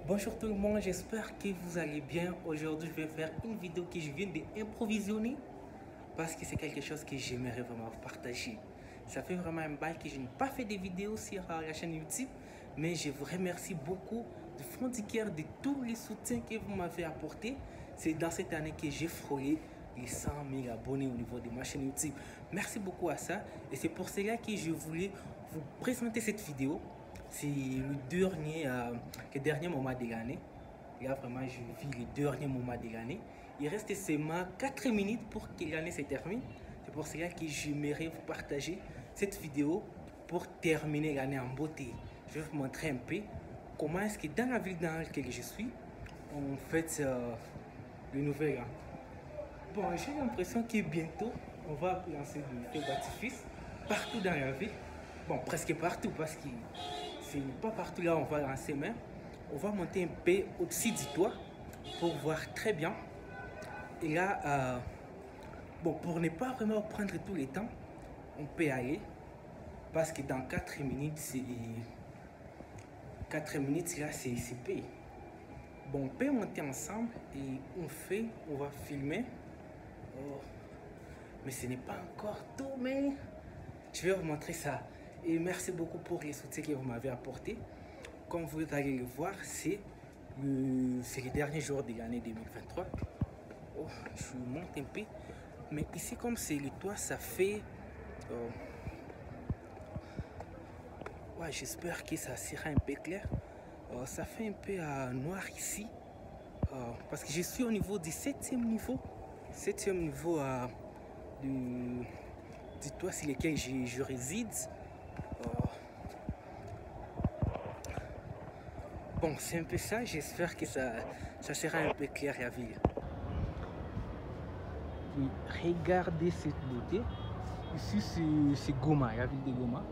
Bonjour tout le monde, j'espère que vous allez bien. Aujourd'hui, je vais faire une vidéo que je viens d'improvisionner parce que c'est quelque chose que j'aimerais vraiment partager. Ça fait vraiment un bail que je n'ai pas fait de vidéos sur la chaîne YouTube, mais je vous remercie beaucoup du fond du cœur de tous les soutiens que vous m'avez apporté. C'est dans cette année que j'ai frôlé les 100 000 abonnés au niveau de ma chaîne YouTube. Merci beaucoup à ça et c'est pour cela que je voulais vous présenter cette vidéo. C'est le dernier moment de l'année. Là, vraiment, je vis le dernier moment de l'année. Il reste seulement 4 minutes pour que l'année se termine. C'est pour cela que j'aimerais vous partager cette vidéo pour terminer l'année en beauté. Je vais vous montrer un peu comment est-ce que dans la ville dans laquelle je suis, on fête le nouvel an. Bon, j'ai l'impression que bientôt, on va lancer des feux d'artifice partout dans la ville. Bon, presque partout parce que c'est pas partout là où on va lancer, mais on va monter un peu au-dessus du toit pour voir très bien. Et là, bon, pour ne pas vraiment prendre tout le temps, on peut aller parce que dans 4 minutes, c'est 4 minutes là, c'est payé. Bon, on peut monter ensemble et on va filmer. Oh. Mais ce n'est pas encore tout, mais je vais vous montrer ça. Et merci beaucoup pour les soutiens que vous m'avez apporté. Comme vous allez le voir, c'est le dernier jour de l'année 2023. Oh, je monte un peu. Mais ici, comme c'est le toit, ça fait... ouais, j'espère que ça sera un peu clair. Ça fait un peu noir ici. Parce que je suis au niveau du 7e niveau. 7e niveau du toit sur lequel je réside. Bon, c'est un peu ça. J'espère que ça sera un peu clair la ville. Oui, regardez cette beauté. Ici, c'est Goma, la ville de Goma.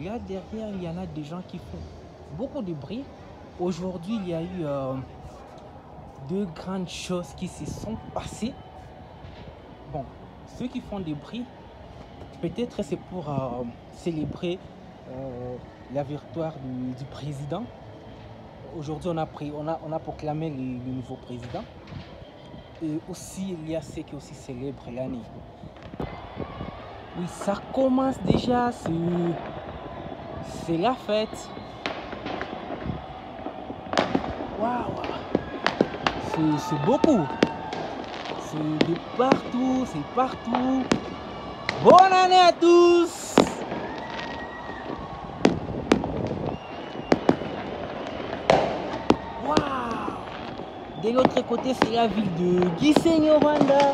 Là derrière, il y en a des gens qui font beaucoup de bruit. Aujourd'hui, il y a eu deux grandes choses qui se sont passées. Bon, ceux qui font des bruit, peut-être c'est pour célébrer la victoire du président. Aujourd'hui, on a proclamé le nouveau président. Et aussi, il y a ceux qui aussi célèbrent l'année. Oui, ça commence déjà, c'est la fête. Waouh! C'est beaucoup. C'est de partout, c'est partout. Bonne année à tous! Waouh! De l'autre côté, c'est la ville de Gisenyi au Rwanda.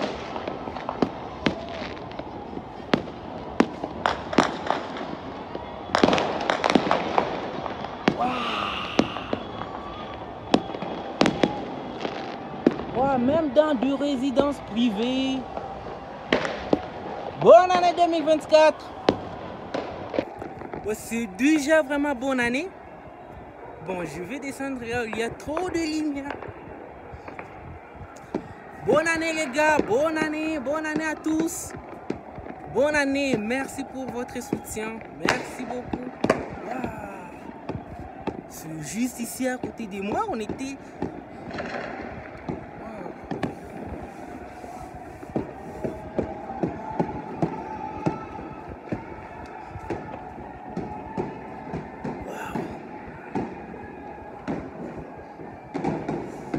Wow, même dans deux résidences privées. Bonne année 2024. C'est déjà vraiment bonne année. Bon, je vais descendre là, il y a trop de lumière. Bonne année les gars, bonne année à tous. Bonne année, merci pour votre soutien, merci beaucoup. Wow. C'est juste ici à côté de moi, on était...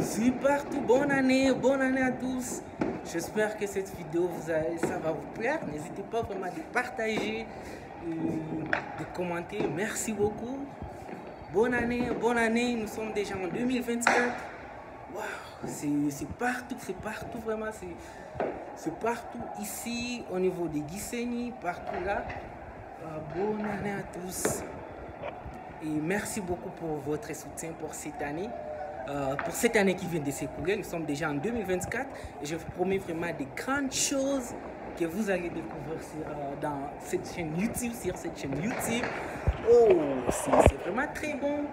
C'est partout, bonne année à tous. J'espère que cette vidéo ça va vous plaire. N'hésitez pas vraiment de partager, de commenter. Merci beaucoup. Bonne année, nous sommes déjà en 2024. Waouh, c'est partout vraiment, c'est partout ici au niveau de Gisenyi, partout là. Bonne année à tous. Et merci beaucoup pour votre soutien pour cette année. Pour cette année qui vient de s'écouler, nous sommes déjà en 2024 et je vous promets vraiment des grandes choses que vous allez découvrir dans cette chaîne YouTube, Oh, c'est vraiment très bon.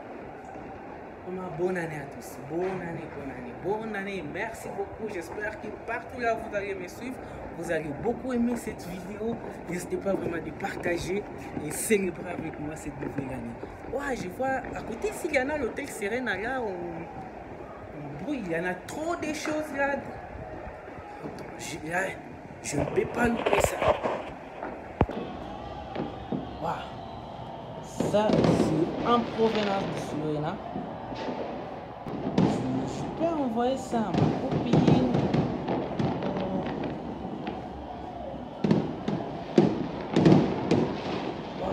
Vraiment, bonne année à tous. Bonne année, bonne année, bonne année. Merci beaucoup. J'espère que partout là vous allez me suivre. Vous allez beaucoup aimer cette vidéo. N'hésitez pas vraiment de partager et célébrer avec moi cette nouvelle année. Ouais, je vois à côté s'il y en a l'hôtel Serena là, on brouille. Il y en a trop de choses là. Je ne peux pas louper ça. Wow. Ça, c'est en provenance de Serena. Je peux envoyer ça à ma copine. Wow.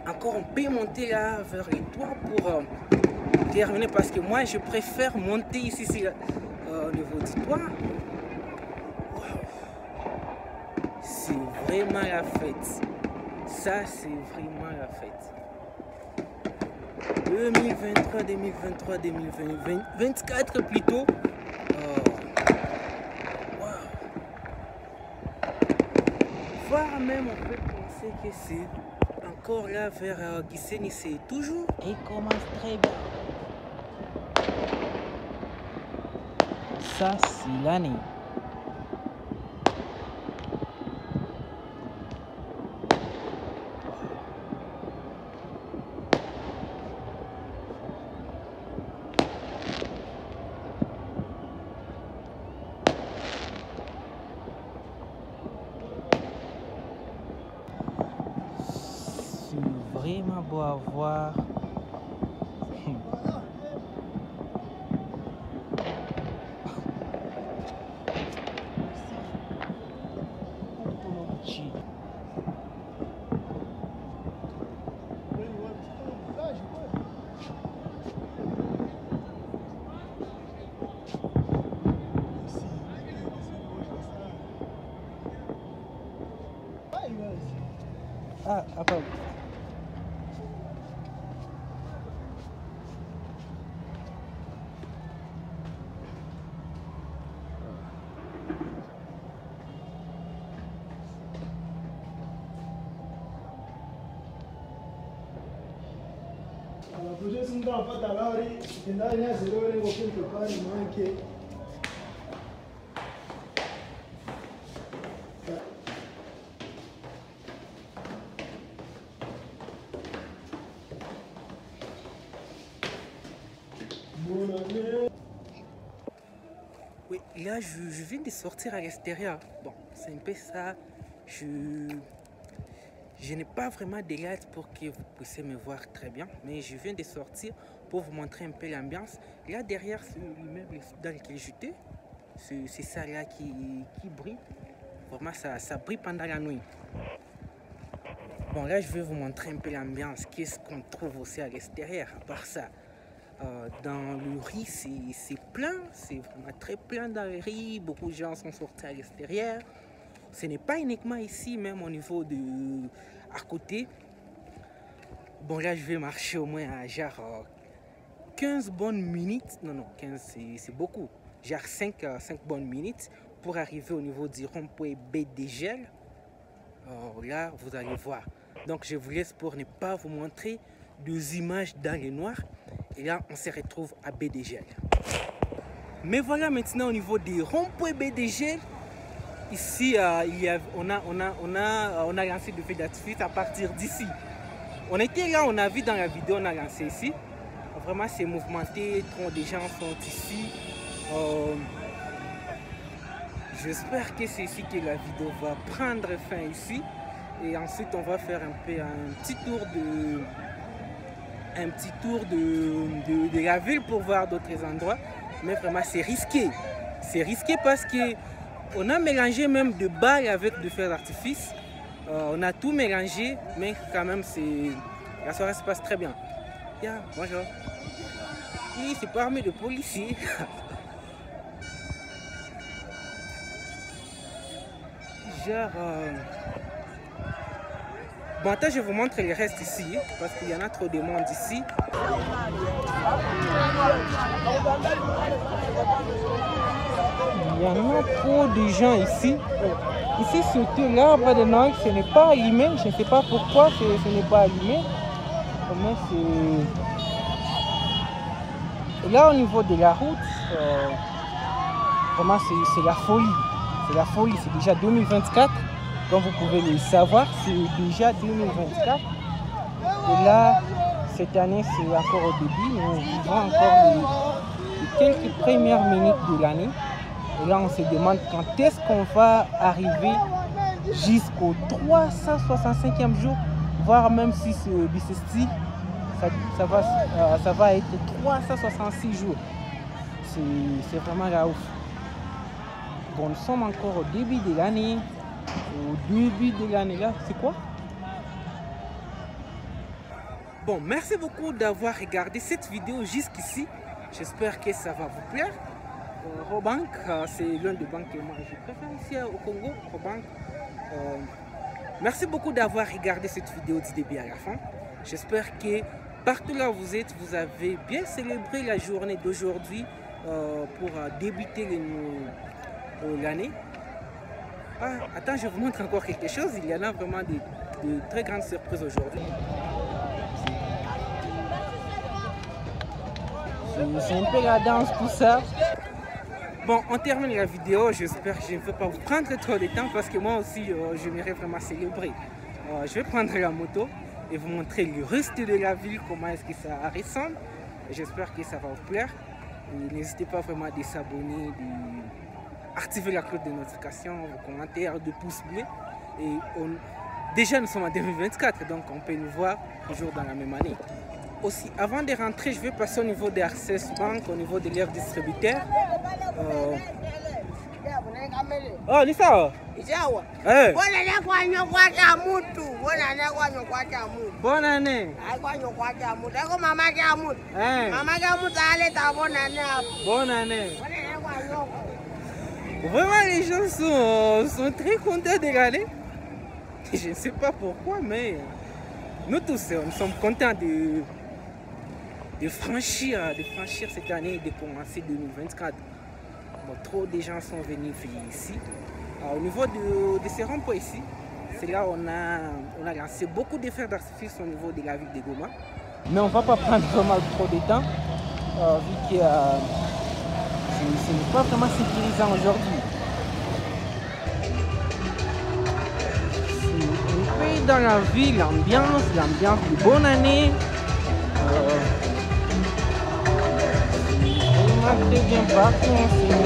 Encore, on peut monter là vers les toits pour terminer parce que moi, je préfère monter ici au niveau du toit. Wow. C'est vraiment la fête. Ça, c'est vraiment la fête. 2023, 2023, 2024 plutôt. Wow. Voire même, on peut penser que c'est encore là vers Gisenyi, c'est toujours. Et commence très bien. Ça, c'est l'année. Vraiment beau à voir. Ah, apa? Oui, là je viens de sortir à l'extérieur. Bon, c'est un peu ça. Je n'ai pas vraiment de lights pour que vous puissiez me voir très bien, mais je viens de sortir pour vous montrer un peu l'ambiance. Là derrière, c'est l'immeuble dans lequel j'étais. C'est ça là qui brille. Vraiment, ça brille pendant la nuit. Bon, là, je vais vous montrer un peu l'ambiance. Qu'est-ce qu'on trouve aussi à l'extérieur, à part ça. Dans le riz, c'est plein. C'est vraiment très plein dans le riz. Beaucoup de gens sont sortis à l'extérieur. Ce n'est pas uniquement ici, même au niveau de... à côté. Bon, là, je vais marcher au moins à genre 15 bonnes minutes. Non, 15, c'est beaucoup. Genre 5 bonnes minutes pour arriver au niveau du rond-point BDGL. Là, vous allez voir. Donc, je vous laisse pour ne pas vous montrer des images dans le noir. Et là, on se retrouve à BDGL. Mais voilà maintenant au niveau des ronds-points BDGL. Ici, on a lancé des feux d'artifice à partir d'ici. On était là, on a vu dans la vidéo, on a lancé ici. Vraiment, c'est mouvementé, trop de gens sont ici. J'espère que c'est ici que la vidéo va prendre fin ici. Et ensuite, on va faire un peu un petit tour de la ville pour voir d'autres endroits. Mais vraiment, c'est risqué. C'est risqué parce que on a mélangé même de balles avec de feux d'artifice. On a tout mélangé, mais quand même, la soirée se passe très bien. Yeah, bonjour. Oui, c'est pas armé de policiers. Genre... Bon, attends, je vous montre le reste ici, parce qu'il y en a trop de monde ici. Il y en a trop de gens ici. Ici, surtout l'arbre de Noël, ce n'est pas allumé. Je ne sais pas pourquoi ce n'est pas allumé. Mais là, au niveau de la route, vraiment, c'est la folie. C'est la folie, c'est déjà 2024. Comme vous pouvez le savoir, c'est déjà 2024. Et là, cette année, c'est encore au début. Nous vivons encore les quelques premières minutes de l'année. Et là, on se demande quand est-ce qu'on va arriver jusqu'au 365e jour, voire même si c'est bissextile, ça va être 366 jours. C'est vraiment la ouf. Bon, nous sommes encore au début de l'année. Au début de l'année là, c'est quoi? Bon, merci beaucoup d'avoir regardé cette vidéo jusqu'ici. J'espère que ça va vous plaire. Robank, c'est l'un des banques que moi je préfère ici au Congo. Robank. Merci beaucoup d'avoir regardé cette vidéo du début à la fin. J'espère que partout là où vous êtes, vous avez bien célébré la journée d'aujourd'hui pour débuter l'année. Ah, attends, je vous montre encore quelque chose. Il y en a vraiment de très grandes surprises aujourd'hui. C'est un peu la danse, tout ça. Bon, on termine la vidéo. J'espère que je ne vais pas vous prendre trop de temps parce que moi aussi, j'aimerais vraiment célébrer. Je vais prendre la moto et vous montrer le reste de la ville, comment est-ce que ça ressemble. J'espère que ça va vous plaire. N'hésitez pas vraiment à s'abonner, activer la cloche de notification, vos commentaires, de pouces bleus. Et déjà, nous sommes en 2024, donc on peut nous voir toujours dans la même année. Aussi, avant de rentrer, je vais passer au niveau de Access Bank, au niveau de leur distributeur. Oh, ni sawa? Sawa. Eh. Bona ne kwanyo kwata mutu. Bona ne kwanyo kwata mutu. Bona ne? Ai kwanyo kwata mutu. Eko mama ya mutu. Eh. Mama ya mutu ale ta bona ne hapo. Bona ne? Bona ne kwanyo. Vraiment, les gens sont très contents de regarder. Je ne sais pas pourquoi, mais nous tous, nous sommes contents de franchir cette année et de commencer 2024. Bon, trop de gens sont venus ici. Alors, au niveau de ces ronds-points ici, c'est là où on a lancé beaucoup de feux d'artifice au niveau de la ville de Goma. Mais on ne va pas prendre vraiment trop de temps, vu que ce n'est pas vraiment sécurisant aujourd'hui. C'est un peu dans la ville, l'ambiance de bonne année. Très bien parti, on s'est